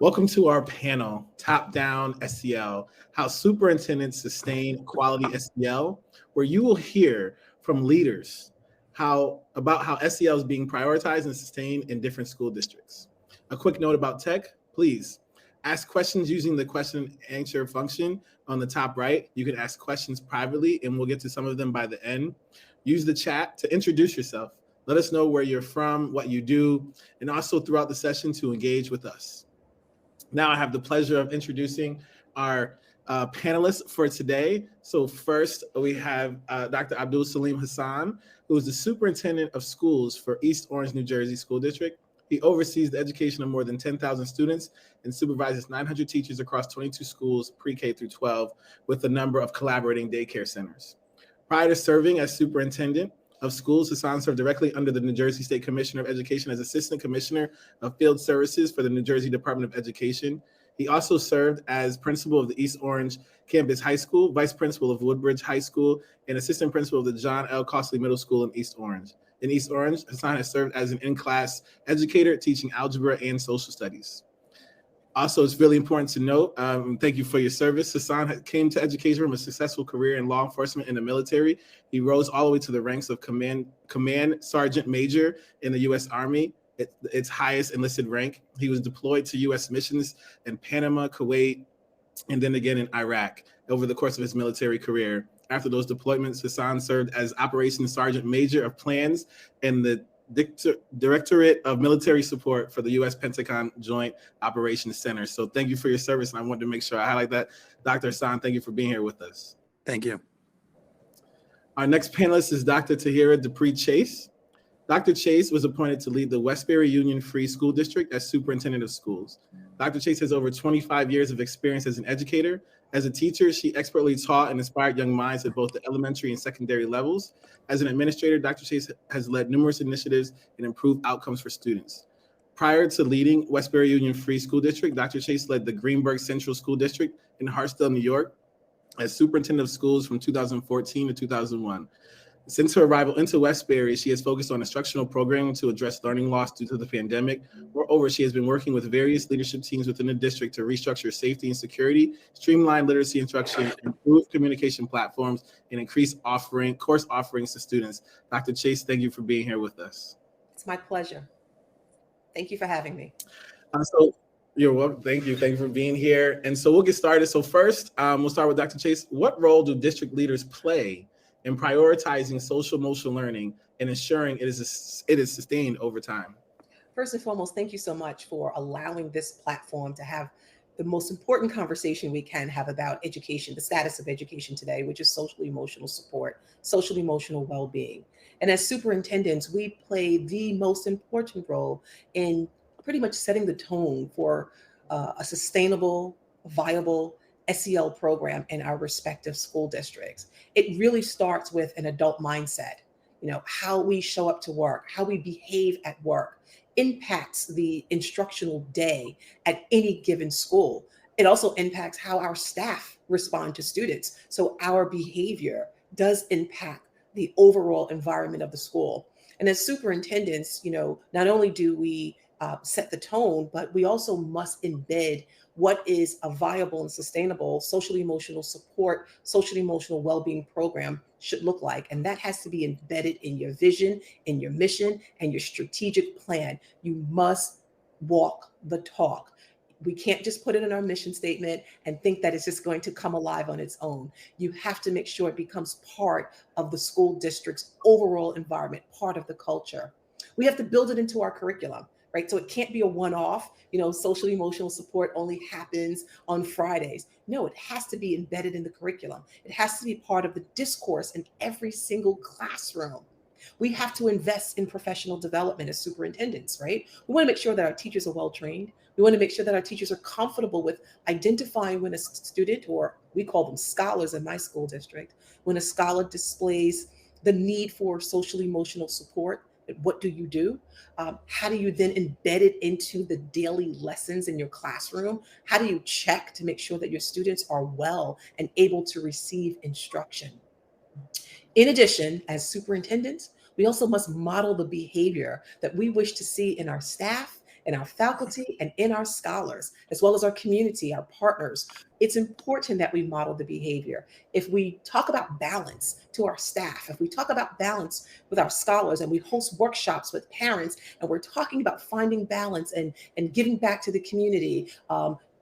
Welcome to our panel, Top-Down SEL, How Superintendents Sustain Quality SEL, where you will hear from leaders about how SEL is being prioritized and sustained in different school districts. A quick note about tech, please ask questions using the question and answer function on the top right. You can ask questions privately and we'll get to some of them by the end. Use the chat to introduce yourself. Let us know where you're from, what you do, and also throughout the session to engage with us. Now I have the pleasure of introducing our panelists for today. So first we have Dr. Abdul Salim Hassan, who is the Superintendent of Schools for East Orange, New Jersey School District. He oversees the education of more than 10,000 students and supervises 900 teachers across 22 schools, pre-K through 12, with a number of collaborating daycare centers. Prior to serving as Superintendent of Schools, Hassan served directly under the New Jersey State Commissioner of Education as Assistant Commissioner of Field Services for the New Jersey Department of Education. He also served as Principal of the East Orange Campus High School, Vice Principal of Woodbridge High School, and Assistant Principal of the John L. Costley Middle School in East Orange. In East Orange, Hassan has served as an in-class educator teaching algebra and social studies. Also, it's really important to note, thank you for your service. Hassan came to education from a successful career in law enforcement and the military. He rose all the way to the ranks of Command Sergeant Major in the U.S. Army, its highest enlisted rank. He was deployed to U.S. missions in Panama, Kuwait, and then again in Iraq over the course of his military career. After those deployments, Hassan served as Operations Sergeant Major of Plans in the Directorate of Military Support for the U.S. Pentagon Joint Operations Center. So thank you for your service, and I wanted to make sure I highlight that. Dr. Hassan, thank you for being here with us. Thank you. Our next panelist is Dr. Tahira Dupree Chase. Dr. Chase was appointed to lead the Westbury Union Free School District as Superintendent of Schools. Dr. Chase has over 25 years of experience as an educator. As a teacher, she expertly taught and inspired young minds at both the elementary and secondary levels. As an administrator, Dr. Chase has led numerous initiatives and improved outcomes for students. Prior to leading Westbury Union Free School District, Dr. Chase led the Greenburgh Central School District in Hartsdale, New York, as Superintendent of Schools from 2014 to 2001. Since her arrival into Westbury, she has focused on instructional programming to address learning loss due to the pandemic. Moreover, she has been working with various leadership teams within the district to restructure safety and security, streamline literacy instruction, improve communication platforms, and increase course offerings to students. Dr. Chase, thank you for being here with us. It's my pleasure. Thank you for having me. So you're welcome. Thank you. Thank you for being here. And so we'll get started. So first, we'll start with Dr. Chase. What role do district leaders play in prioritizing social emotional learning and ensuring it is sustained over time? First and foremost, thank you so much for allowing this platform to have the most important conversation we can have about education, the status of education today, which is social emotional support, social emotional well-being. And as superintendents, we play the most important role in pretty much setting the tone for a sustainable, viable SEL program in our respective school districts. It really starts with an adult mindset. How we show up to work, how we behave at work impacts the instructional day at any given school. It also impacts how our staff respond to students. So our behavior does impact the overall environment of the school. And as superintendents, not only do we set the tone, but we also must embed what is a viable and sustainable social emotional support, social emotional well-being program should look like. And that has to be embedded in your vision, in your mission, and your strategic plan. You must walk the talk. We can't just put it in our mission statement and think that it's just going to come alive on its own. You have to make sure it becomes part of the school district's overall environment, part of the culture. We have to build it into our curriculum. Right? So it can't be a one-off, social emotional support only happens on Fridays. No, it has to be embedded in the curriculum. It has to be part of the discourse in every single classroom. We have to invest in professional development as superintendents, right? We want to make sure that our teachers are well-trained. We want to make sure that our teachers are comfortable with identifying when a student, or we call them scholars in my school district, when a scholar displays the need for social emotional support. What do you do? How do you then embed it into the daily lessons in your classroom? How do you check to make sure that your students are well and able to receive instruction? In addition, as superintendents, we also must model the behavior that we wish to see in our staff in our faculty, and in our scholars, as well as our community, our partners. It's important that we model the behavior. If we talk about balance to our staff, if we talk about balance with our scholars, and we host workshops with parents, and we're talking about finding balance and giving back to the community,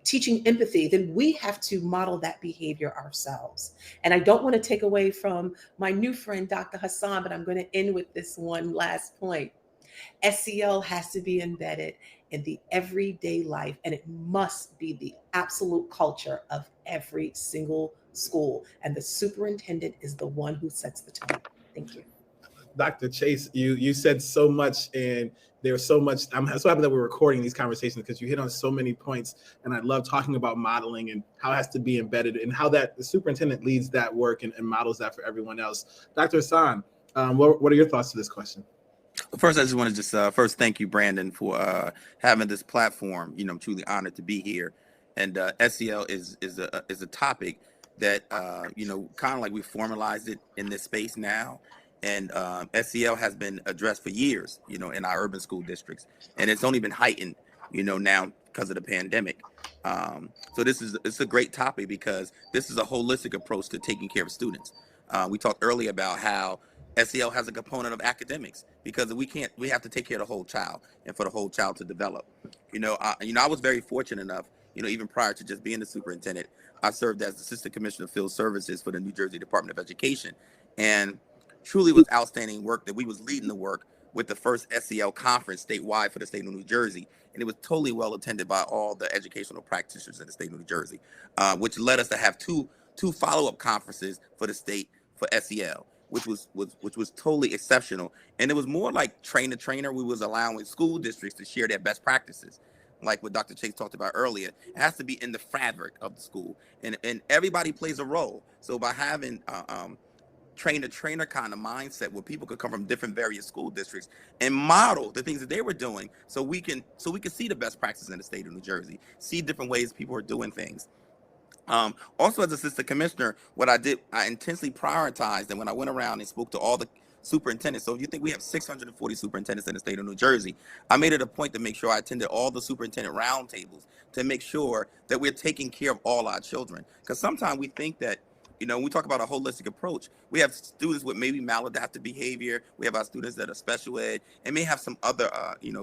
teaching empathy, then we have to model that behavior ourselves. And I don't want to take away from my new friend, Dr. Hassan, but I'm going to end with this one last point. SEL has to be embedded in the everyday life, and it must be the absolute culture of every single school. And the superintendent is the one who sets the tone. Thank you. Dr. Chase, you said so much, and there's so much. I'm so happy that we're recording these conversations because you hit on so many points, and I love talking about modeling and how it has to be embedded and how that the superintendent leads that work and models that for everyone else. Dr. Hassan, what are your thoughts to this question? First, I just want to first thank you, Brandon, for having this platform. I'm truly honored to be here. And SEL is a topic that kind of like we formalized it in this space now. And SEL has been addressed for years, in our urban school districts, and it's only been heightened, now because of the pandemic. So it's a great topic because this is a holistic approach to taking care of students. We talked earlier about how SEL has a component of academics because we have to take care of the whole child and for the whole child to develop. I was very fortunate enough, even prior to just being the superintendent, I served as Assistant Commissioner of Field Services for the New Jersey Department of Education, and truly was outstanding work that we was leading the work with the first SEL conference statewide for the state of New Jersey. And it was totally well attended by all the educational practitioners in the state of New Jersey, which led us to have two follow-up conferences for the state for SEL, which was totally exceptional. And it was more like train the trainer. We was allowing school districts to share their best practices. Like what Dr. Chase talked about earlier, it has to be in the fabric of the school, and everybody plays a role. So by having train the trainer kind of mindset where people could come from different various school districts and model the things that they were doing, so we can see the best practices in the state of New Jersey, see different ways people are doing things. Also, as assistant commissioner, what I did, I intensely prioritized, and when I went around and spoke to all the superintendents, so if you think we have 640 superintendents in the state of New Jersey, I made it a point to make sure I attended all the superintendent roundtables to make sure that we're taking care of all our children. Because sometimes we think that, when we talk about a holistic approach, we have students with maybe maladaptive behavior, we have our students that are special ed, and may have some other,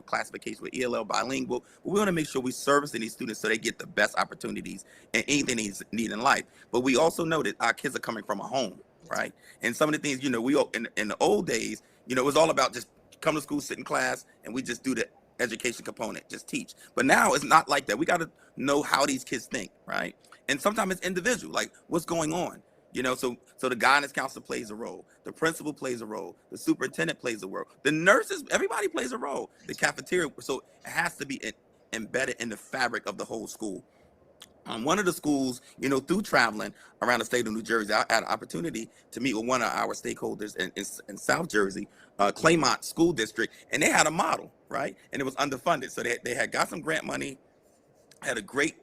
classifications with ELL, bilingual, but we want to make sure we servicing these students so they get the best opportunities and anything they need in life. But we also know that our kids are coming from a home, right? And some of the things, we in the old days, it was all about just come to school, sit in class, and we just do the education component, just teach. But now it's not like that. We got to know how these kids think, right? And sometimes it's individual, like what's going on. So the guidance counselor plays a role, the principal plays a role, the superintendent plays a role, the nurses, everybody plays a role, the cafeteria. So it has to be embedded in the fabric of the whole school. One of the schools, through traveling around the state of New Jersey, I had an opportunity to meet with one of our stakeholders in South Jersey, Claymont School District, and they had a model, right? And it was underfunded. So they had got some grant money, had a great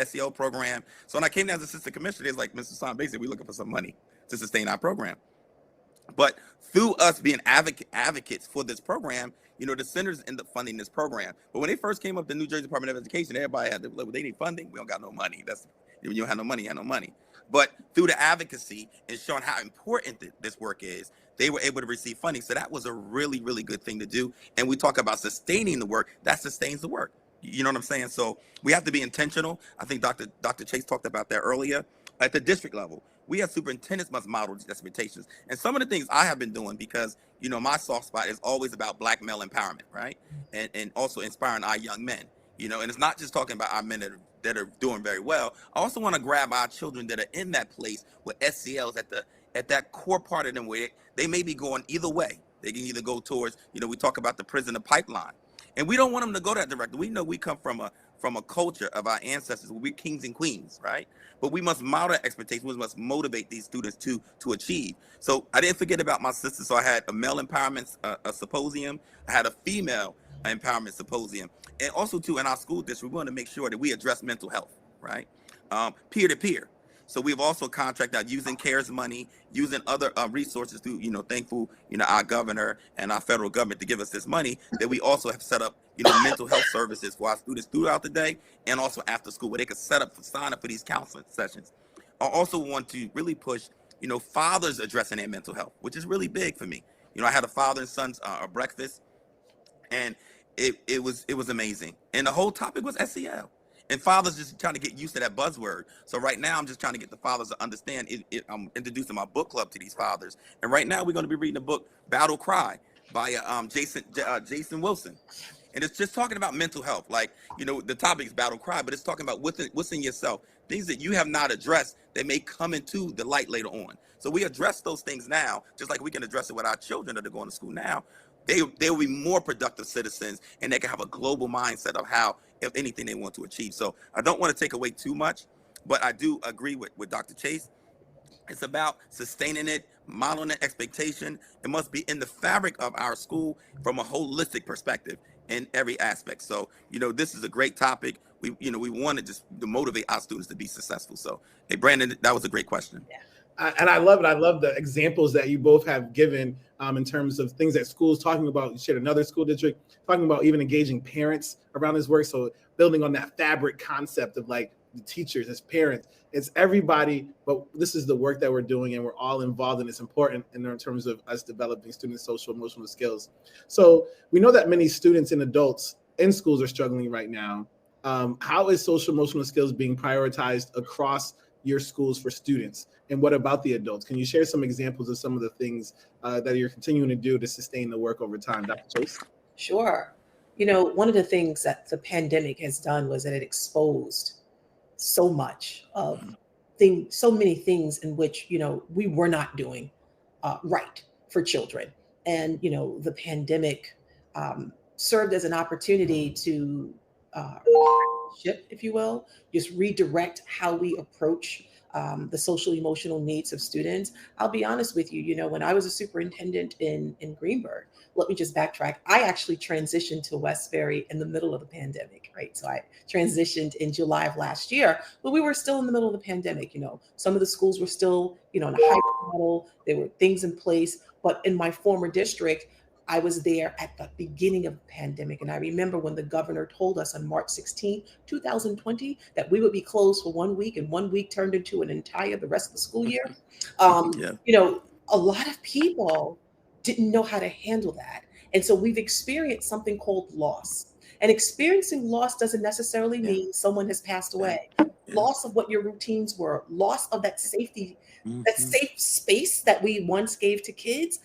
SEL program. So when I came down as assistant commissioner, they was like, Mr. Son, basically, we're looking for some money to sustain our program. But through us being advocates for this program, the centers end up funding this program. But when they first came up, the New Jersey Department of Education, everybody had to, well, they need funding. We don't got no money. When you don't have no money, you have no money. But through the advocacy and showing how important this work is, they were able to receive funding. So that was a really, really good thing to do. And we talk about sustaining the work. That sustains the work. You know what I'm saying? So we have to be intentional. I think Dr. Chase talked about that earlier. At the district level, we have superintendents must model these expectations. And some of the things I have been doing, because, my soft spot is always about Black male empowerment, right? And also inspiring our young men, and it's not just talking about our men that are doing very well. I also want to grab our children that are in that place where SEL is at that core part of them where they may be going either way. They can either go towards, we talk about the prisoner pipeline. And we don't want them to go that direction. We know we come from a culture of our ancestors where we're kings and queens, right? But we must model expectations. We must motivate these students to achieve. So I didn't forget about my sister. So I had a male empowerment a symposium. I had a female empowerment symposium. And also, too, in our school district, we want to make sure that we address mental health, right? Peer to peer. So we've also contracted out using CARES money, using other resources through, thankful, our governor and our federal government to give us this money, that we also have set up, mental health services for our students throughout the day and also after school, where they could sign up for these counseling sessions. I also want to really push, fathers addressing their mental health, which is really big for me. I had a father and son's breakfast, and it was amazing. And the whole topic was SEL. And fathers just trying to get used to that buzzword. So right now, I'm just trying to get the fathers to understand it. I'm introducing my book club to these fathers. And right now, we're going to be reading the book Battle Cry by Jason Wilson. And it's just talking about mental health. Like, the topic is Battle Cry, but it's talking about what's in yourself, things that you have not addressed that may come into the light later on. So we address those things now, just like we can address it with our children that are going to school now. They will be more productive citizens, and they can have a global mindset of how, if anything, they want to achieve. So I don't want to take away too much, but I do agree with Dr. Chase. It's about sustaining it, modeling the expectation. It must be in the fabric of our school from a holistic perspective in every aspect. So, this is a great topic. We want to just to motivate our students to be successful. So, hey, Brandon, that was a great question. Yeah. And I love it. I love the examples that you both have given in terms of things that schools talking about. You shared another school district talking about even engaging parents around this work. So building on that fabric concept of like the teachers as parents, it's everybody, but this is the work that we're doing and we're all involved and it's important in terms of us developing students' social emotional skills. So we know that many students and adults in schools are struggling right now. How is social emotional skills being prioritized across your schools for students? And what about the adults? Can you share some examples of some of the things that you're continuing to do to sustain the work over time? Dr. Chase? Sure. One of the things that the pandemic has done was that it exposed so much of so many things in which, we were not doing right for children. And, the pandemic served as an opportunity to shift, if you will, just redirect how we approach the social emotional needs of students. I'll be honest with you, when I was a superintendent in Greenberg, let me just backtrack. I actually transitioned to Westbury in the middle of the pandemic, right? So I transitioned in July of last year, but we were still in the middle of the pandemic. Some of the schools were still, in a hybrid model. There were things in place, but in my former district, I was there at the beginning of the pandemic. And I remember when the governor told us on March 16, 2020, that we would be closed for 1 week, and 1 week turned into the rest of the school year. Yeah. A lot of people didn't know how to handle that. And so we've experienced something called loss. And experiencing loss doesn't necessarily mean someone has passed away. Loss of what your routines were, loss of that safety, that safe space that we once gave to kids.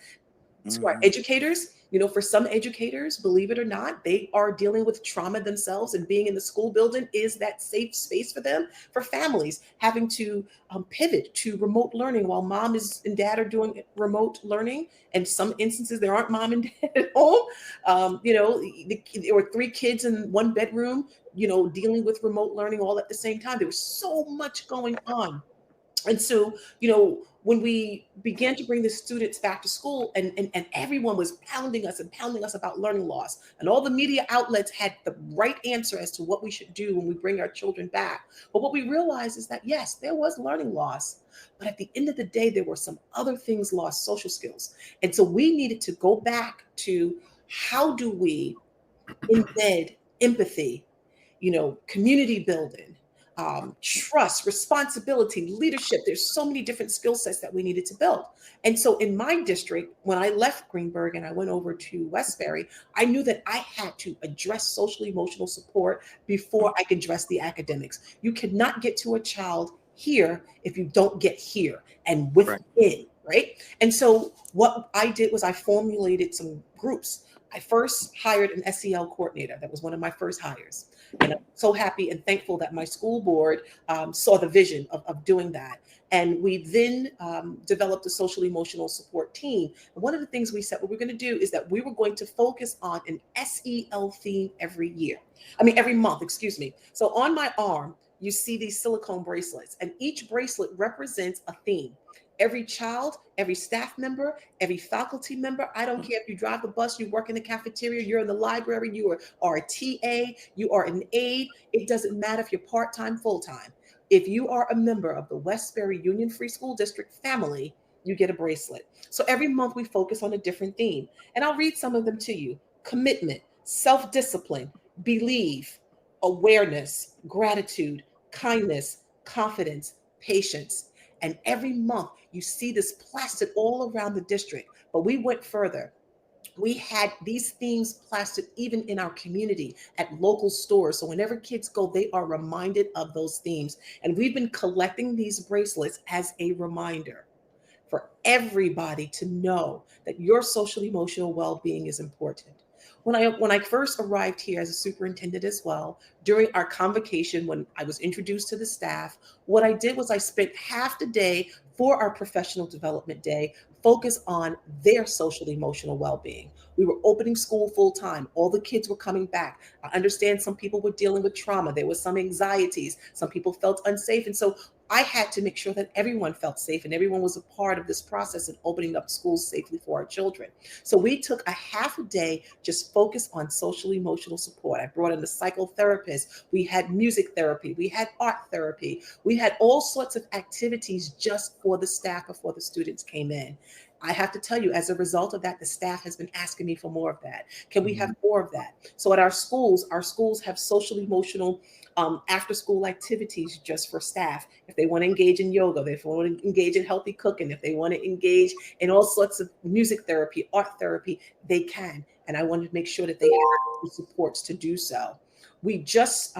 To our educators, for some educators, believe it or not, they are dealing with trauma themselves, and being in the school building is that safe space for them. For families, having to pivot to remote learning while mom and dad are doing remote learning. And some instances, there aren't mom and dad at home. There were 3 kids in 1 bedroom, dealing with remote learning all at the same time. There was so much going on. And so, when we began to bring the students back to school, and everyone was pounding us about learning loss, and all the media outlets had the right answer as to what we should do when we bring our children back. But what we realized is that, yes, there was learning loss, but at the end of the day, there were some other things lost, social skills. And so we needed to go back to, how do we embed empathy, community building, trust, responsibility, leadership. There's so many different skill sets that we needed to build. And so in my district, when I left Greenberg and I went over to Westbury, I knew that I had to address social emotional support before I could address the academics. You cannot get to a child here if you don't get here and within, right? And so what I did was I formulated some groups. I first hired an SEL coordinator. That was one of my first hires. And I'm so happy and thankful that my school board saw the vision of doing that. And we then developed a social emotional support team. And one of the things we said what we're going to do is that we were going to focus on an SEL theme every month, excuse me. So on my arm, you see these silicone bracelets, and each bracelet represents a theme. Every child, every staff member, every faculty member, I don't care if you drive the bus, you work in the cafeteria, you're in the library, you are a TA, you are an aide. It doesn't matter if you're part-time, full-time. If you are a member of the Westbury Union Free School District family, you get a bracelet. So every month we focus on a different theme. And I'll read some of them to you. Commitment, self-discipline, believe, awareness, gratitude, kindness, confidence, patience. And every month you see this plastered all around the district. But we went further. We had these themes plastered even in our community at local stores. So whenever kids go, they are reminded of those themes. And we've been collecting these bracelets as a reminder for everybody to know that your social emotional well-being is important. When I first arrived here as a superintendent as well, during our convocation, when I was introduced to the staff, what I did was I spent half the day for our professional development day focus on their social emotional well-being. We were opening school full time. All the kids were coming back. I understand some people were dealing with trauma. There was some anxieties. Some people felt unsafe. And so I had to make sure that everyone felt safe and everyone was a part of this process in opening up schools safely for our children. So we took a half a day just focused on social emotional support. I brought in a psychotherapist. We had music therapy. We had art therapy. We had all sorts of activities just for the staff before the students came in. I have to tell you, as a result of that, the staff has been asking me for more of that. Can we have more of that? So at our schools have social emotional after school activities just for staff. If they want to engage in yoga, if they want to engage in healthy cooking, if they want to engage in all sorts of music therapy, art therapy, they can. And I wanted to make sure that they have the supports to do so. We just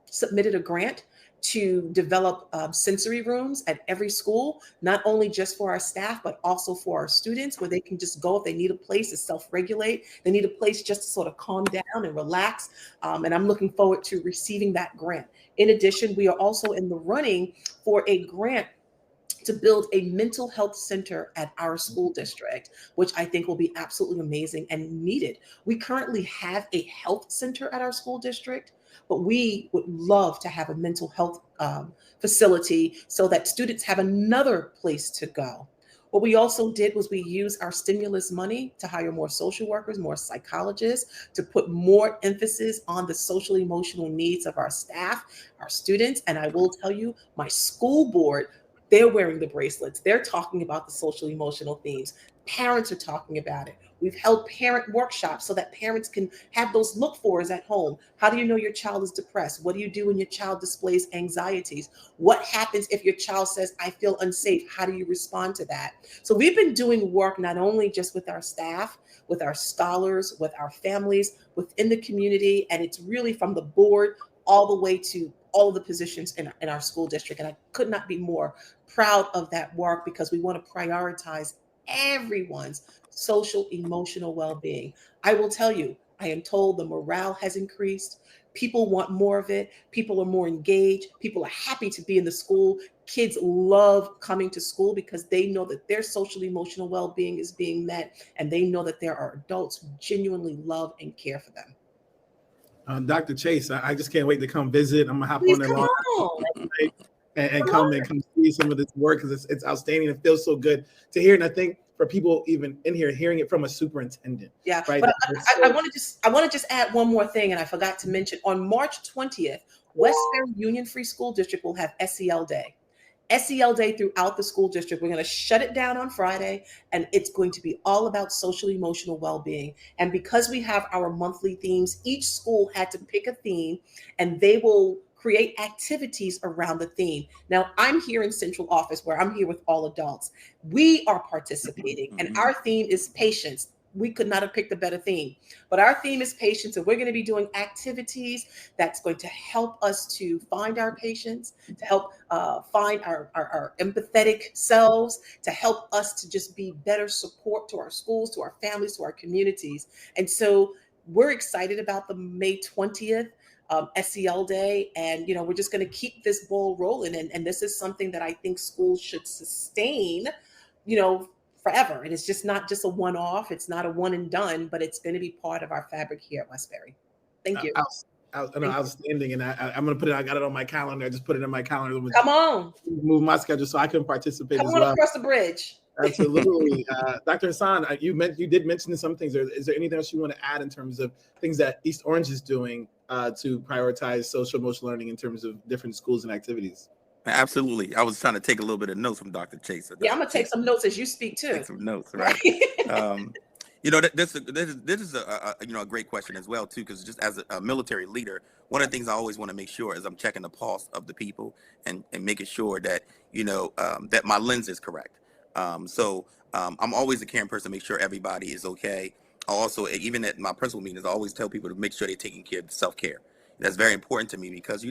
submitted a grant to develop sensory rooms at every school, not only just for our staff, but also for our students, where they can just go if they need a place to self-regulate. They need a place just to sort of calm down and relax. And I'm looking forward to receiving that grant. In addition, we are also in the running for a grant to build a mental health center at our school district, which I think will be absolutely amazing and needed. We currently have a health center at our school district, but we would love to have a mental health facility so that students have another place to go. What we also did was we used our stimulus money to hire more social workers, more psychologists, to put more emphasis on the social emotional needs of our staff, our students. And I will tell you, my school board, they're wearing the bracelets. They're talking about the social emotional themes. Parents are talking about it. We've held parent workshops so that parents can have those look fors at home. How do you know your child is depressed? What do you do when your child displays anxieties? What happens if your child says, I feel unsafe? How do you respond to that? So we've been doing work not only just with our staff, with our scholars, with our families, within the community, and it's really from the board all the way to all of the positions in our school district. And I could not be more proud of that work because we want to prioritize everyone's social emotional well-being. I will tell you, I am told the morale has increased. People want more of it. People are more engaged. People are happy to be in the school. Kids love coming to school because they know that their social emotional well-being is being met, and they know that there are adults who genuinely love and care for them. Dr. Chase, I just can't wait to come visit. I'm gonna hop Please on come there on. and come see some of this work because it's outstanding. It feels so good to hear, and I think for people even in here hearing it from a superintendent. Yeah, right. But I want to just add one more thing, and I forgot to mention. On March 20th, Westbury Union Free School District will have SEL Day. SEL Day throughout the school district. We're going to shut it down on Friday, and it's going to be all about social emotional well-being. And because we have our monthly themes, each school had to pick a theme, and they will create activities around the theme. Now, I'm here in central office where I'm here with all adults. We are participating, and our theme is patience. We could not have picked a better theme, but our theme is patience, and we're going to be doing activities that's going to help us to find our patients, to help find our empathetic selves, to help us to just be better support to our schools, to our families, to our communities. And so we're excited about the May 20th SEL Day, and we're just going to keep this ball rolling, and this is something that I think schools should sustain, forever. And it's just not just a one-off. It's not a one and done, but it's going to be part of our fabric here at Westbury. Thank you. Outstanding. And I'm going to put it, I got it on my calendar. I just put it in my calendar. Come on. Move my schedule so I can participate Come as on well. Across the bridge. Absolutely. Dr. Hassan, you did mention some things. Is there anything else you want to add in terms of things that East Orange is doing to prioritize social emotional learning in terms of different schools and activities? Absolutely. I was trying to take a little bit of notes from Dr. Chase. So Yeah, I'm Dr. gonna take Chase, some notes as you speak too. take some notes, right? Right. Um, this is a great question as well too, because just as a military leader, one of the things I always want to make sure is I'm checking the pulse of the people and making sure that that my lens is correct. I'm always a caring person, make sure everybody is okay. I also, even at my principal meetings, I always tell people to make sure they're taking care of self-care. That's very important to me because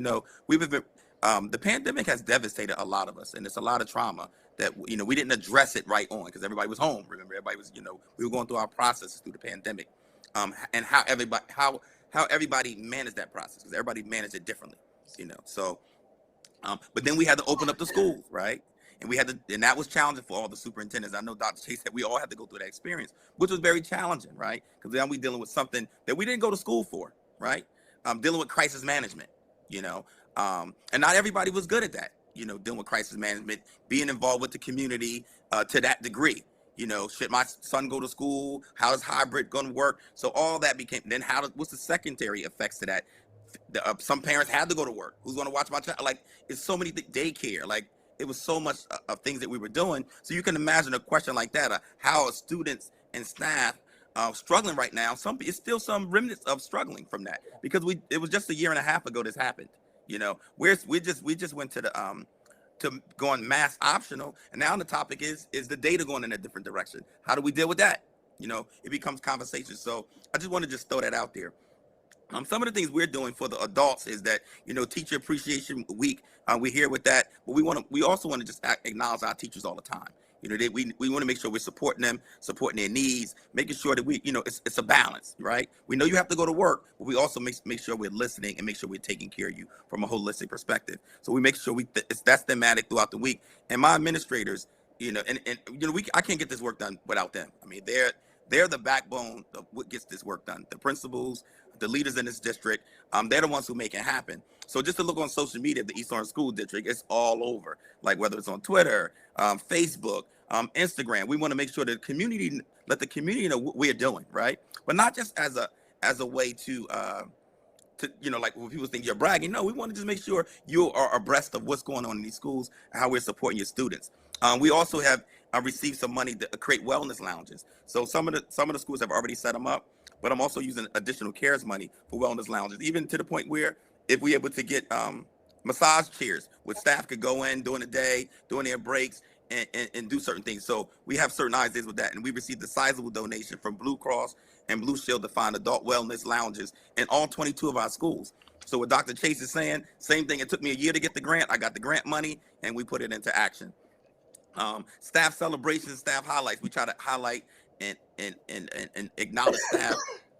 we've been the pandemic has devastated a lot of us, and it's a lot of trauma that we didn't address it right on because everybody was home. Remember, everybody was we were going through our processes through the pandemic, and how everybody managed that process because everybody managed it differently. But then we had to open up the schools, right? And that was challenging for all the superintendents. I know Dr. Chase said we all had to go through that experience, which was very challenging, right? Because now we're dealing with something that we didn't go to school for, right? Dealing with crisis management, and not everybody was good at that, dealing with crisis management, being involved with the community to that degree. Should my son go to school? How is hybrid going to work? So all that became, then what's the secondary effects to that? Some parents had to go to work. Who's going to watch my child? Like, it's so many daycare. Like, it was so much of things that we were doing. So you can imagine a question like that: how are students and staff struggling right now? It's still some remnants of struggling from that because it was just a year and a half ago this happened. We just went to the to going mass optional, and now the topic is the data going in a different direction? How do we deal with that? It becomes conversation. So I just want to just throw that out there. Some of the things we're doing for the adults is that Teacher Appreciation Week. We're here with that, but we also want to just acknowledge our teachers all the time. We want to make sure we're supporting them, supporting their needs, making sure that it's a balance, right? We know you have to go to work, but we also make sure we're listening and make sure we're taking care of you from a holistic perspective. So we make sure that's thematic throughout the week. And my administrators, I can't get this work done without them. I mean, they're the backbone of what gets this work done. The principals, the leaders in this district, they're the ones who make it happen. So just to look on social media, the East Orange School District, it's all over. Like whether it's on Twitter, Facebook, Instagram, we want to make sure that let the community know what we're doing, right? But not just as a way to like when people think you're bragging. No, we want to just make sure you are abreast of what's going on in these schools and how we're supporting your students. We also have received some money to create wellness lounges. So some of the schools have already set them up, but I'm also using additional CARES money for wellness lounges, even to the point where if we're able to get massage chairs where staff could go in during the day, during their breaks, and do certain things. So we have certain ideas with that. And we received a sizable donation from Blue Cross and Blue Shield to find adult wellness lounges in all 22 of our schools. So what Dr. Chase is saying, same thing. It took me a year to get the grant. I got the grant money and we put it into action. Staff celebrations, staff highlights. We try to highlight and acknowledge staff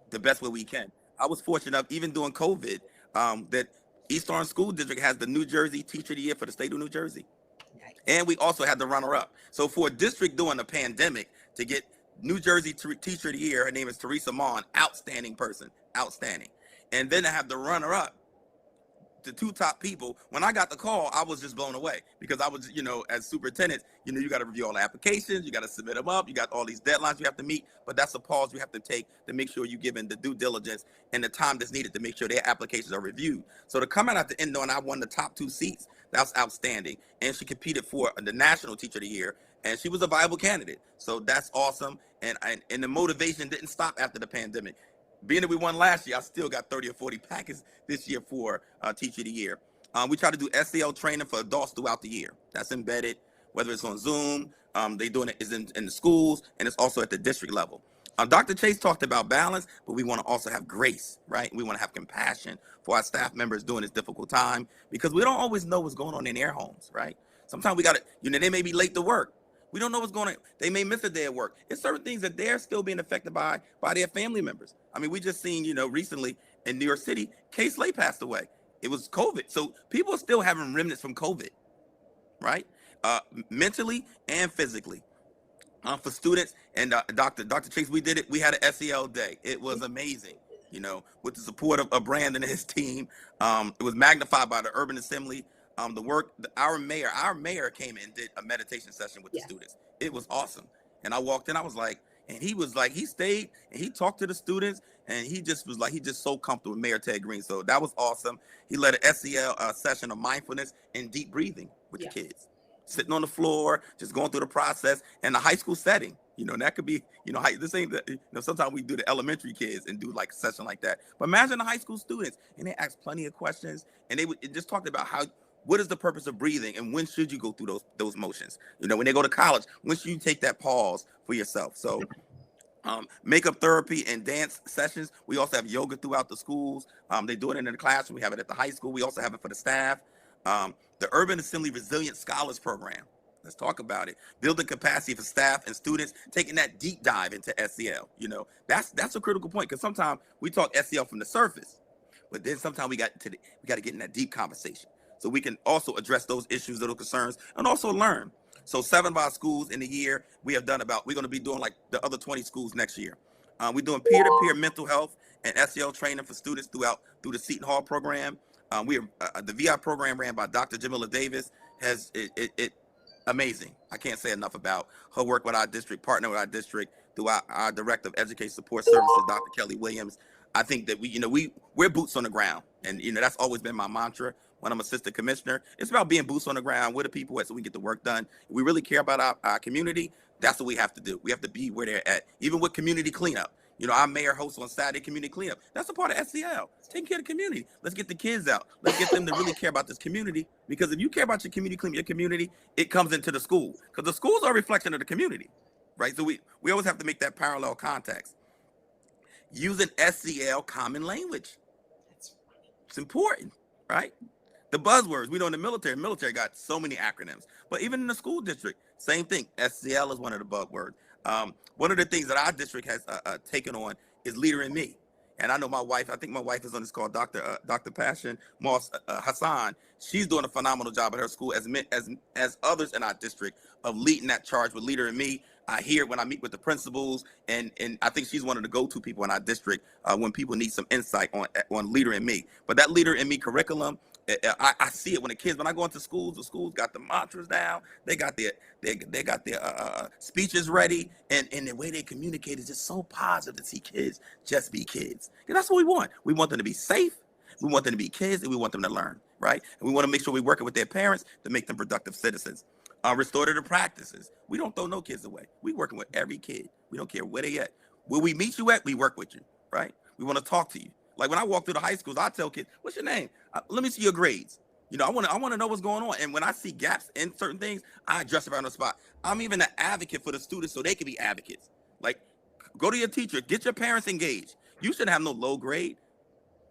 the best way we can. I was fortunate enough, even during COVID, that East Orange School District has the New Jersey Teacher of the Year for the state of New Jersey. And we also had the runner-up. So for a district during a pandemic to get New Jersey Teacher of the Year, her name is Teresa Mon, outstanding person, outstanding. And then to have the runner-up, the two top people, when I got the call, I was just blown away because I was, as superintendent, you got to review all the applications, you got to submit them up, you got all these deadlines you have to meet, but that's a pause you have to take to make sure you're given the due diligence and the time that's needed to make sure their applications are reviewed. So to come out at the end knowing I won the top 2 seats, that's outstanding. And she competed for the National Teacher of the Year, and she was a viable candidate. So that's awesome. And the motivation didn't stop after the pandemic. Being that we won last year, I still got 30 or 40 packets this year for Teacher of the Year. We try to do SEL training for adults throughout the year. That's embedded, whether it's on Zoom, they doing it is in the schools, and it's also at the district level. Dr. Chase talked about balance, but we want to also have grace, right? We want to have compassion for our staff members during this difficult time because we don't always know what's going on in their homes, right? Sometimes we got to, they may be late to work. We don't know what's going on. They may miss a day at work. It's certain things that they're still being affected by their family members. I mean, we just seen, recently in New York City, Kay Slay passed away. It was COVID. So people are still having remnants from COVID, right? Mentally and physically. For students and Dr. Chase, we did it. We had an SEL day. It was amazing, with the support of Brandon and his team. It was magnified by the Urban Assembly. Our mayor came and did a meditation session with the students. It was awesome. And I walked in, I was like, And he was like, he stayed and he talked to the students, and he just was like, he just so comfortable with Mayor Ted Green. So that was awesome. He led an SEL session of mindfulness and deep breathing with the kids, sitting on the floor, just going through the process in a high school setting. You know, and that could be, you know, this ain't the, you know, sometimes we do the elementary kids and do like a session like that. But imagine the high school students, and they ask plenty of questions, and it just talked about what is the purpose of breathing, and when should you go through those motions? You know, when they go to college, when should you take that pause for yourself? So makeup therapy and dance sessions. We also have yoga throughout the schools. They do it in the classroom. We have it at the high school. We also have it for the staff. The Urban Assembly Resilient Scholars Program. Let's talk about it. Building capacity for staff and students, taking that deep dive into SEL. You know, that's a critical point, because sometimes we talk SEL from the surface, but then sometimes we got to get in that deep conversation, so we can also address those issues, those concerns, and also learn. So 7 of our schools in the year, we're going to be doing like the other 20 schools next year. We're doing peer-to-peer mental health and SEL training for students through the Seton Hall program. The VI program ran by Dr. Jamila Davis has amazing. I can't say enough about her work with our district, partner with our district through our Director of Education Support Services, Dr. Kelly Williams. I think that we're boots on the ground, and that's always been my mantra when I'm assistant commissioner. It's about being boots on the ground with the people so we get the work done. If we really care about our community, that's what we have to do. We have to be where they're at, even with community cleanup. Our mayor hosts on Saturday community cleanup. That's a part of SEL, taking care of the community. Let's get the kids out. Let's get them to really care about this community, because if you care about your community, clean your community, it comes into the school, because the schools are a reflection of the community, right? So we always have to make that parallel context. Using SEL common language. It's important, right? The buzzwords, we know in the military got so many acronyms, but even in the school district, same thing. SEL is one of the buzzwords. One of the things that our district has taken on is Leader in Me. And I know my wife, I think my wife is on this call, Dr. Passion Moss Hassan. She's doing a phenomenal job at her school, as others in our district, of leading that charge with Leader in Me. I hear it when I meet with the principals, and I think she's one of the go-to people in our district when people need some insight on Leader in Me. But that Leader in Me curriculum, I see it when I go into schools. The schools got the mantras down. They got their speeches ready, and the way they communicate is just so positive to see kids just be kids. And that's what we want. We want them to be safe. We want them to be kids, and we want them to learn, right? And we want to make sure we're working with their parents to make them productive citizens. Restorative practices. We don't throw no kids away. We working with every kid. We don't care where they at. Where we meet you at, we work with you, right? We want to talk to you. Like when I walk through the high schools, I tell kids, "What's your name? Let me see your grades." I want to know what's going on. And when I see gaps in certain things, I address it right on the spot. I'm even an advocate for the students so they can be advocates. Like, go to your teacher, get your parents engaged. You shouldn't have no low grade,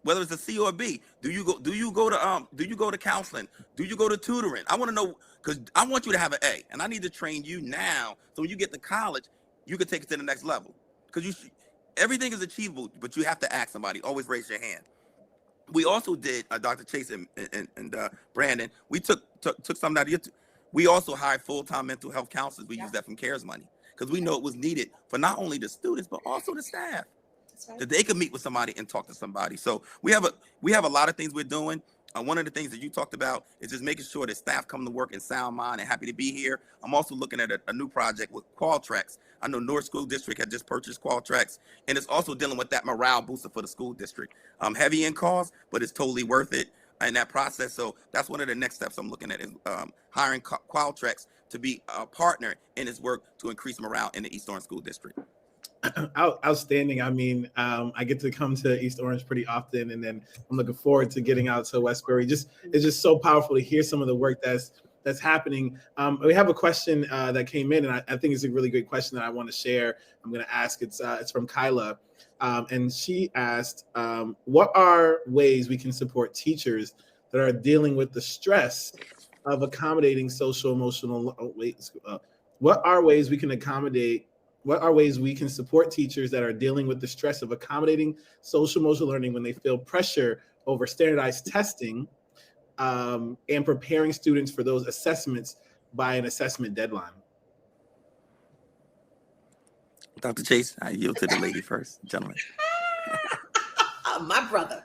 whether it's a C or a B. Do you go to counseling? Do you go to tutoring? I want to know, because I want you to have an A, and I need to train you now so when you get to college, you can take it to the next level. Because everything is achievable, but you have to ask somebody. Always raise your hand. We also did, Dr. Chase and Brandon, we took something out of your, we also hired full-time mental health counselors. We used that from CARES money, because we know it was needed for not only the students, but also the staff. Right. That they could meet with somebody and talk to somebody. So we have a lot of things we're doing. One of the things that you talked about is just making sure that staff come to work in sound mind and happy to be here. I'm also looking at a new project with Qualtrics. I know North School District had just purchased Qualtrics, and it's also dealing with that morale booster for the school district. Heavy in cost, but it's totally worth it in that process. So that's one of the next steps I'm looking at, is hiring Qualtrics to be a partner in its work to increase morale in the East Orange School District. Outstanding. I mean, I get to come to East Orange pretty often, and then I'm looking forward to getting out to Westbury. It's just so powerful to hear some of the work that's happening. We have a question that came in, and I think it's a really great question that I want to share. I'm going to ask. It's from Kyla, and she asked, "What are ways we can support teachers that are dealing with the stress of accommodating social emotional? What are ways we can accommodate?" What are ways we can support teachers that are dealing with the stress of accommodating social emotional learning when they feel pressure over standardized testing and preparing students for those assessments by an assessment deadline? Dr. Chase, I yield to the lady first, gentlemen. My brother.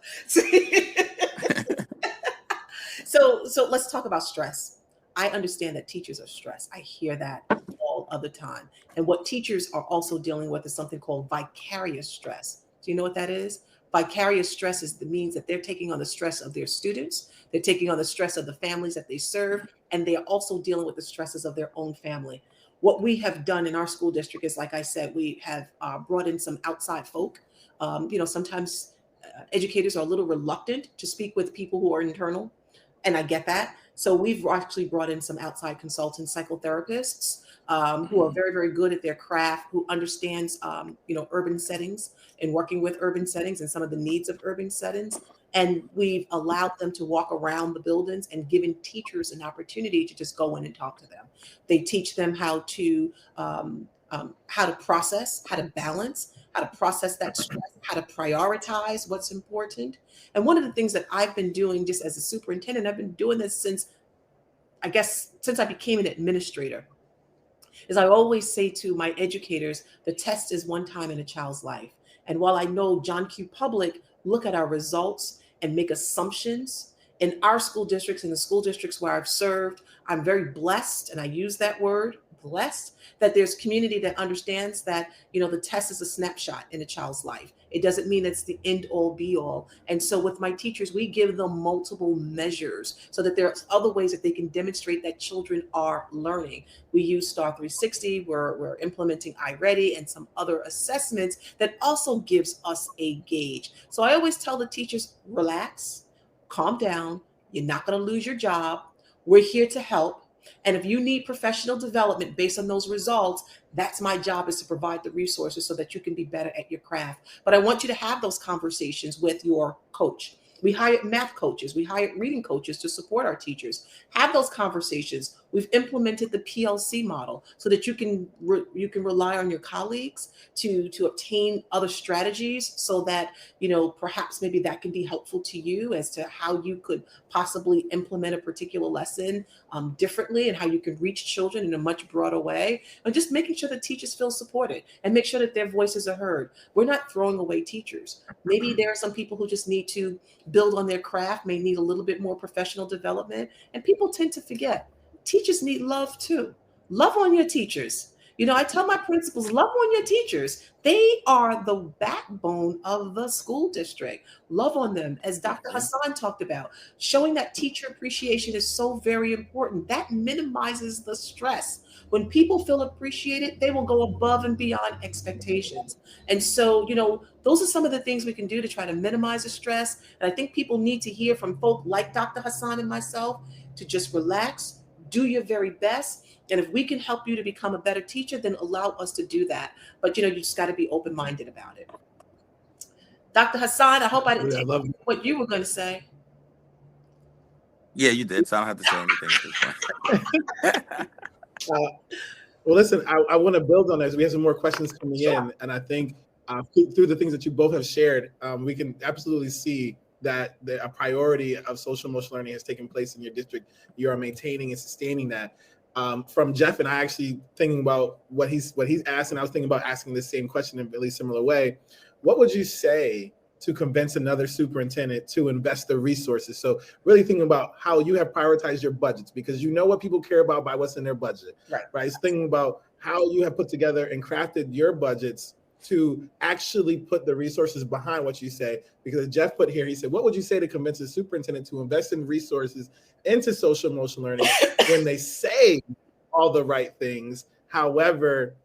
So let's talk about stress. I understand that teachers are stressed. I hear that all all of the time. And what teachers are also dealing with is something called vicarious stress. Do you know what that is? Vicarious stress is the means that they're taking on the stress of their students, they're taking on the stress of the families that they serve, and they are also dealing with the stresses of their own family. What we have done in our school district is, like I said, we have brought in some outside folk. Sometimes educators are a little reluctant to speak with people who are internal, and I get that. So we've actually brought in some outside consultants, psychotherapists, who are very, very good at their craft, who understands, urban settings and working with urban settings and some of the needs of urban settings. And we've allowed them to walk around the buildings and given teachers an opportunity to just go in and talk to them. They teach them how to process, how to balance, how to process that stress, how to prioritize what's important. And one of the things that I've been doing just as a superintendent, I've been doing this since I became an administrator, is I always say to my educators, the test is one time in a child's life. And while I know John Q. Public look at our results and make assumptions, in our school districts, in the school districts where I've served, I'm very blessed, and I use that word, blessed, that there's community that understands that, the test is a snapshot in a child's life. It doesn't mean it's the end all be all. And so with my teachers, we give them multiple measures so that there's other ways that they can demonstrate that children are learning. We use Star 360, we're implementing iReady and some other assessments that also gives us a gauge. So I always tell the teachers, relax, calm down. You're not going to lose your job. We're here to help. And if you need professional development based on those results, that's my job, is to provide the resources so that you can be better at your craft. But I want you to have those conversations with your coach. We hired math coaches. We hired reading coaches to support our teachers. Have those conversations. We've implemented the PLC model so that you can rely on your colleagues to obtain other strategies, so that, perhaps maybe that can be helpful to you as to how you could possibly implement a particular lesson differently, and how you can reach children in a much broader way. And just making sure that teachers feel supported and make sure that their voices are heard. We're not throwing away teachers. Maybe there are some people who just need to build on their craft, may need a little bit more professional development. And people tend to forget, teachers need love too. Love on your teachers. I tell my principals, love on your teachers. They are the backbone of the school district. Love on them. As Dr. Hassan talked about, showing that teacher appreciation is so very important. That minimizes the stress. When people feel appreciated, they will go above and beyond expectations. And so, those are some of the things we can do to try to minimize the stress. And I think people need to hear from folk like Dr. Hassan and myself to just relax, do your very best. And if we can help you to become a better teacher, then allow us to do that. But, you just got to be open-minded about it. Dr. Hassan, I hope I didn't take what you were going to say. Yeah, you did. So I don't have to say anything at this point. Well, listen, I want to build on this. We have some more questions coming in. And I think through the things that you both have shared, we can absolutely see that a priority of social emotional learning has taken place in your district. You are maintaining and sustaining that. From Jeff and I, actually thinking about what he's asked, and I was thinking about asking the same question in a really similar way. What would you say to convince another superintendent to invest the resources? So really thinking about how you have prioritized your budgets, because you know what people care about by what's in their budget, right? It's thinking about how you have put together and crafted your budgets to actually put the resources behind what you say. Because Jeff put here, he said, what would you say to convince a superintendent to invest in resources into social emotional learning when they say all the right things, however,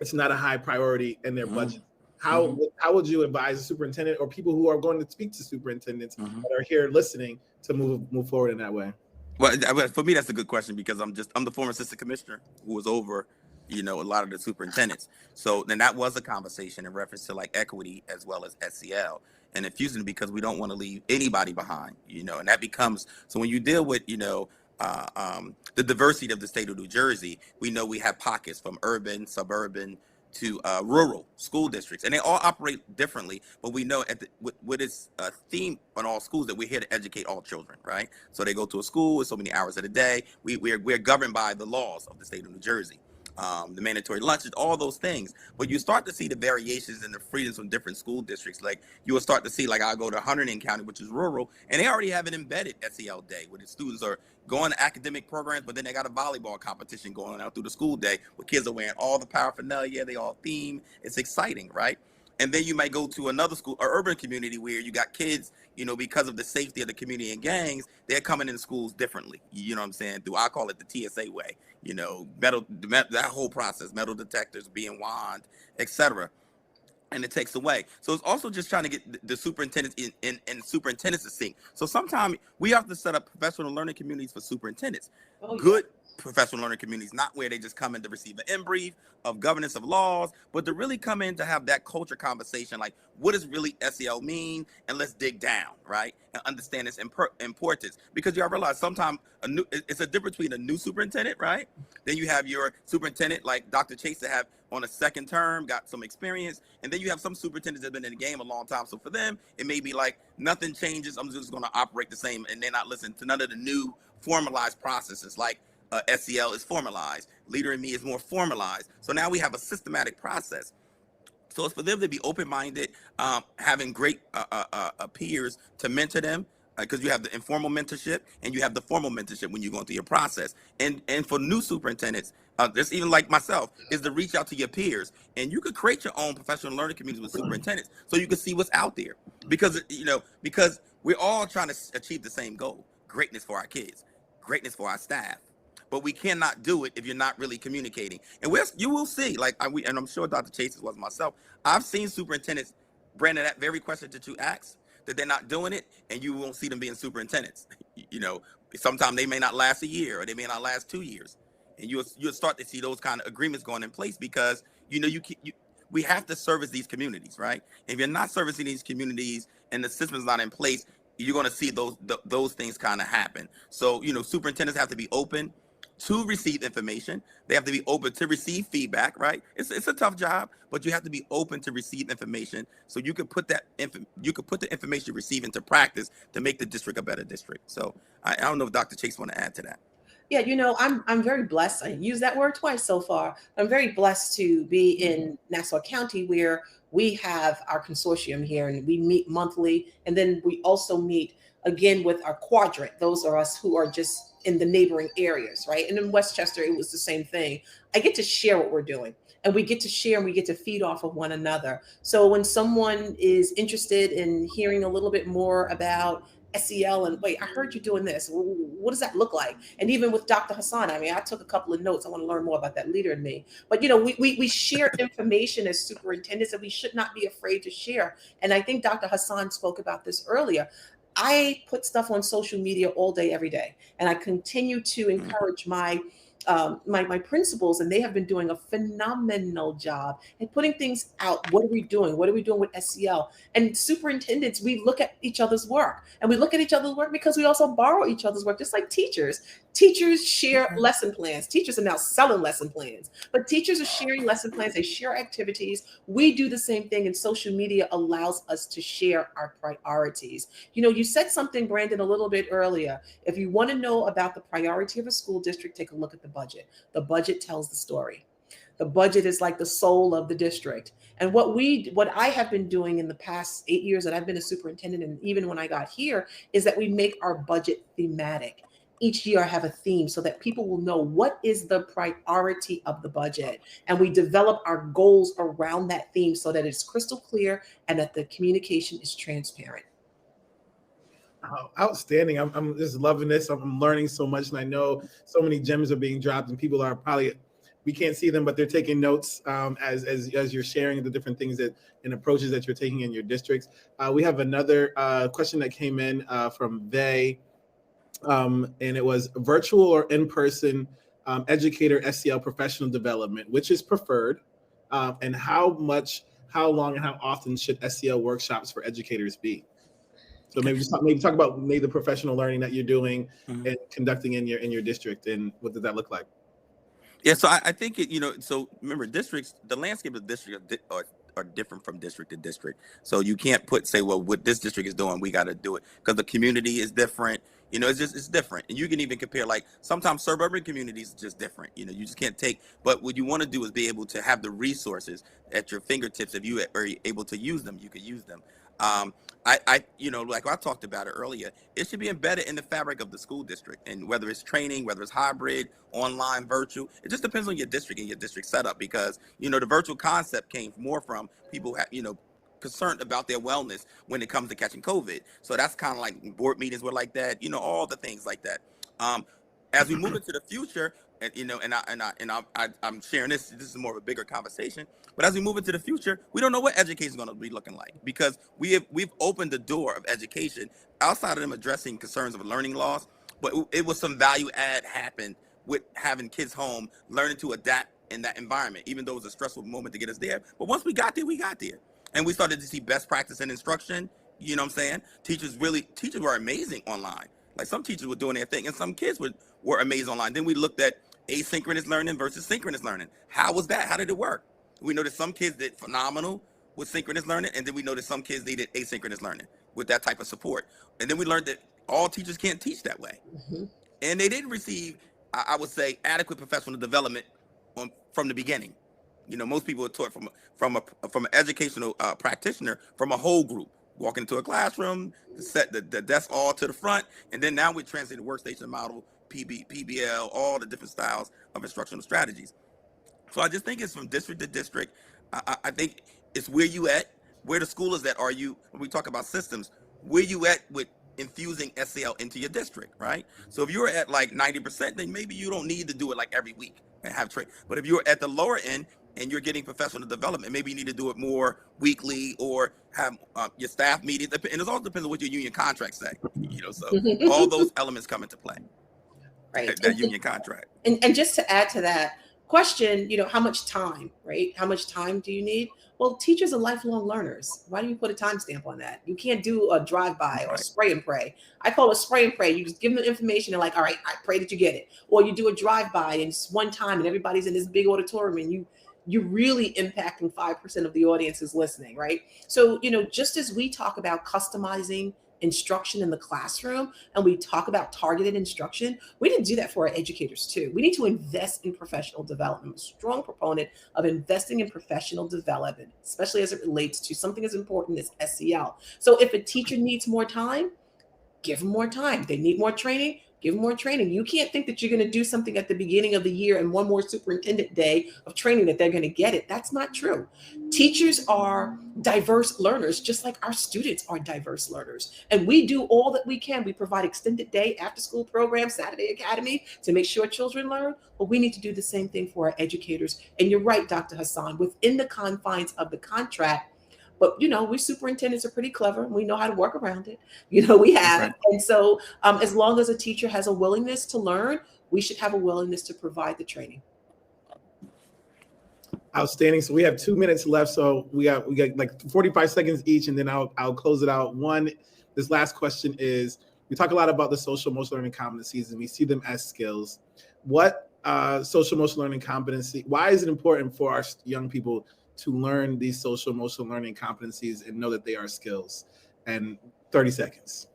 it's not a high priority in their budget? How would you advise a superintendent or people who are going to speak to superintendents that are here listening to move forward in that way? Well, for me, that's a good question, because I'm the former assistant commissioner who was over, a lot of the superintendents. So then that was a conversation in reference to like equity as well as SEL and infusing, because we don't want to leave anybody behind, and that becomes, so when you deal with, the diversity of the state of New Jersey, we know we have pockets from urban, suburban to rural school districts, and they all operate differently. But we know what is a theme on all schools, that we're here to educate all children, right? So they go to a school with so many hours of the day. We're governed by the laws of the state of New Jersey. the mandatory lunches, all those things. But you start to see the variations and the freedoms from different school districts. Like you will start to see, like I'll go to Hunterdon County, which is rural, and they already have an embedded SEL day where the students are going to academic programs, but then they got a volleyball competition going on through the school day where kids are wearing all the paraphernalia, they all theme. It's exciting, right? And then you might go to another school or urban community where you got kids, because of the safety of the community and gangs, they're coming in schools differently. You know what I'm saying? I call it the TSA way, that whole process, metal detectors being wand, etc. And it takes away. So it's also just trying to get the superintendents in superintendents to sync. So sometimes we have to set up professional learning communities for superintendents. Good professional learning communities, not where they just come in to receive an in brief of governance of laws, but to really come in to have that culture conversation, like what does really SEL mean, and let's dig down, right, and understand its importance. Because you all realize sometimes it's a difference between a new superintendent, right? Then you have your superintendent like Dr. Chase that have on a second term, got some experience, and then you have some superintendents that have been in the game a long time. So for them, it may be like nothing changes. I'm just going to operate the same, and they're not listening to none of the new formalized processes like SEL is formalized. Leader in Me is more formalized. So now we have a systematic process. So it's for them to be open-minded, having great peers to mentor them, because you have the informal mentorship and you have the formal mentorship when you're going through your process. And for new superintendents, just even like myself, is to reach out to your peers. And you could create your own professional learning communities with superintendents so you can see what's out there. Because we're all trying to achieve the same goal: greatness for our kids, greatness for our staff. But we cannot do it if you're not really communicating. And you will see, and I'm sure Dr. Chase was myself, I've seen superintendents, Brandon, that very question that you asked, that they're not doing it, and you won't see them being superintendents. Sometimes they may not last a year, or they may not last 2 years. And you'll start to see those kind of agreements going in place because, we have to service these communities, right? If you're not servicing these communities and the system's not in place, you're going to see those things kind of happen. So, superintendents have to be open to receive information. They have to be open to receive feedback, right? It's a tough job, but you have to be open to receive information so you can put the information you receive into practice to make the district a better district. So I don't know if Dr. Chase want to add to that. Yeah, I'm very blessed. I used that word twice so far. I'm very blessed to be in Nassau County, where we have our consortium here, and we meet monthly, and then we also meet again with our quadrant. Those are us who are just in the neighboring areas, right? And in Westchester, it was the same thing. I get to share what we're doing, and we get to share and we get to feed off of one another. So when someone is interested in hearing a little bit more about SEL, and wait, I heard you doing this. What does that look like? And even with Dr. Hassan, I took a couple of notes. I want to learn more about that leader in me. But we share information as superintendents, and we should not be afraid to share. And I think Dr. Hassan spoke about this earlier. I put stuff on social media all day, every day, and I continue to encourage my principals, and they have been doing a phenomenal job at putting things out. What are we doing? What are we doing with SEL? And superintendents, we look at each other's work, and we look at each other's work because we also borrow each other's work, just like teachers. Teachers share lesson plans. Teachers are now selling lesson plans, but teachers are sharing lesson plans. They share activities. We do the same thing, and social media allows us to share our priorities. You said something, Brandon, a little bit earlier. If you want to know about the priority of a school district, take a look at the budget. The budget tells the story. The budget is like the soul of the district. And what I have been doing in the past 8 years that I've been a superintendent, and even when I got here, is that we make our budget thematic. Each year I have a theme so that people will know what is the priority of the budget. And we develop our goals around that theme so that it's crystal clear and that the communication is transparent. Oh, outstanding. I'm just loving this. I'm learning so much. And I know so many gems are being dropped, and people are probably, we can't see them, but they're taking notes as you're sharing the different things and approaches that you're taking in your districts. We have another question that came in from Vay. And it was virtual or in-person educator SEL professional development, which is preferred, and how long, and how often should SEL workshops for educators be? So maybe talk about the professional learning that you're doing and conducting in your district, and what does that look like? Yeah, so I think so remember, districts, the landscape of districts are different from district to district. So you can't say, well, what this district is doing, we got to do it, because the community is different. You know, it's different. And you can even compare, like, sometimes suburban communities are just different. You know, you just can't take, but what you want to do is be able to have the resources at your fingertips. If you are able to use them, you could use them. You know, like I talked about it earlier, it should be embedded in the fabric of the school district. And whether it's training, whether it's hybrid, online, virtual, it just depends on your district and your district setup. Because, you know, the virtual concept came more from people, you know, concerned about their wellness when it comes to catching COVID. So that's kind of like board meetings were like that, you know, all the things like that. Um, as we move into the future, and you know, I'm sharing this. This is more of a bigger conversation. But as we move into the future, we don't know what education is going to be looking like, because we've opened the door of education outside of them addressing concerns of learning loss. But it was some value add happened with having kids home, learning to adapt in that environment, even though it was a stressful moment to get us there. But once we got there, we got there. And we started to see best practice in instruction. You know what I'm saying? Teachers were amazing online. Like, some teachers were doing their thing, and some kids were amazing online. Then we looked at asynchronous learning versus synchronous learning. How was that? How did it work? We noticed some kids did phenomenal with synchronous learning, and then we noticed some kids needed asynchronous learning with that type of support. And then we learned that all teachers can't teach that way. Mm-hmm. And they didn't receive, I would say, adequate professional development from the beginning. You know, most people are taught from an educational practitioner from a whole group, walking into a classroom, set the desk all to the front, and then now we translate the workstation model, PBL, all the different styles of instructional strategies. So I just think it's from district to district. I think it's where you at, where the school is at. Are you, when we talk about systems, where you at with infusing SEL into your district, right? So if you're at like 90%, then maybe you don't need to do it like every week and have training. But if you're at the lower end and you're getting professional development, maybe you need to do it more weekly, or have your staff meetings. And it all depends on what your union contracts say, you know, so all those elements come into play. Right. That union contract. And just to add to that question, you know, how much time, right? How much time do you need? Well, teachers are lifelong learners. Why do you put a timestamp on that? You can't do a drive-by or spray and pray. I call it spray and pray. You just give them the information and like, all right, I pray that you get it. Or you do a drive-by and it's one time and everybody's in this big auditorium and you're really impacting 5% of the audience is listening, right? So, you know, just as we talk about customizing instruction in the classroom and we talk about targeted instruction, we need to do that for our educators too. We need to invest in professional development. I'm a strong proponent of investing in professional development, especially as it relates to something as important as SEL. So if a teacher needs more time, give them more time. They need more training, give them more training. You can't think that you're going to do something at the beginning of the year and one more superintendent day of training that they're going to get it. That's not true. Teachers are diverse learners, just like our students are diverse learners. And we do all that we can. We provide extended day, after school programs, Saturday Academy to make sure children learn. But we need to do the same thing for our educators. And you're right, Dr. Hassan, within the confines of the contract. But, you know, we superintendents are pretty clever. We know how to work around it. You know, we have. Right. And so as long as a teacher has a willingness to learn, we should have a willingness to provide the training. Outstanding. So we have 2 minutes left. So we got like 45 seconds each, and then I'll close it out. This last question is, we talk a lot about the social emotional learning competencies, and we see them as skills. What social emotional learning competency, why is it important for our young people to learn these social emotional learning competencies and know that they are skills? And 30 seconds.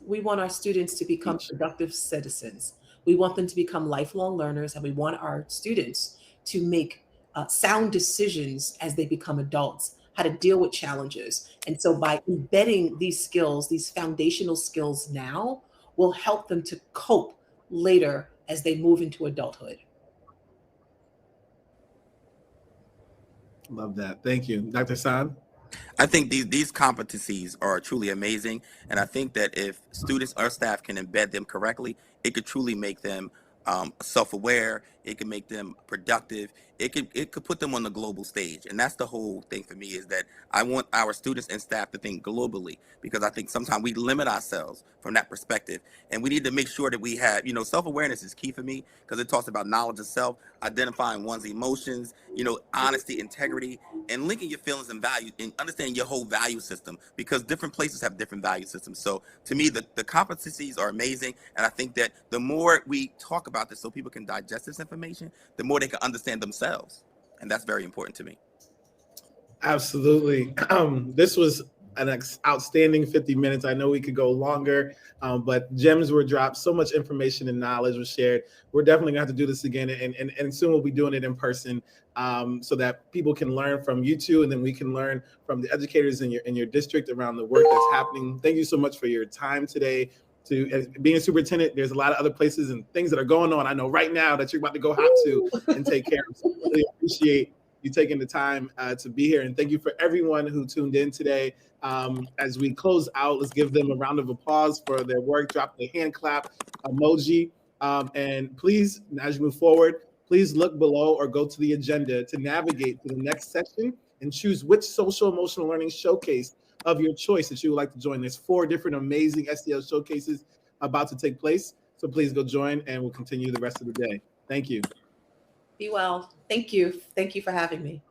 We want our students to become productive citizens. We want them to become lifelong learners, and we want our students to make sound decisions as they become adults, how to deal with challenges. And so by embedding these skills, these foundational skills now, will help them to cope later as they move into adulthood. Love that. Thank you. Dr. San? I think these competencies are truly amazing. And I think that if students or staff can embed them correctly, it could truly make them self-aware. It can make them productive. It could put them on the global stage. And that's the whole thing for me, is that I want our students and staff to think globally, because I think sometimes we limit ourselves from that perspective. And we need to make sure that we have, self-awareness is key for me, because it talks about knowledge of self, identifying one's emotions, honesty, integrity, and linking your feelings and values, and understanding your whole value system, because different places have different value systems. So to me, the competencies are amazing. And I think that the more we talk about this so people can digest this information, the more they can understand themselves. And that's very important to me. Absolutely. This was an outstanding 50 minutes. I know we could go longer, but gems were dropped. So much information and knowledge was shared. We're definitely gonna have to do this again, and soon we'll be doing it in person, so that people can learn from you two, and then we can learn from the educators in your district around the work that's happening. Thank you so much for your time today. To being a superintendent, there's a lot of other places and things that are going on. I know right now that you're about to go hop to and take care of. So I really appreciate you taking the time to be here. And thank you for everyone who tuned in today. As we close out, let's give them a round of applause for their work. Drop the hand clap emoji. And please, as you move forward, please look below or go to the agenda to navigate to the next session and choose which social emotional learning showcase of your choice that you would like to join. There's 4 different amazing SEL showcases about to take place. So please go join, and we'll continue the rest of the day. Thank you. Be well. Thank you. Thank you for having me.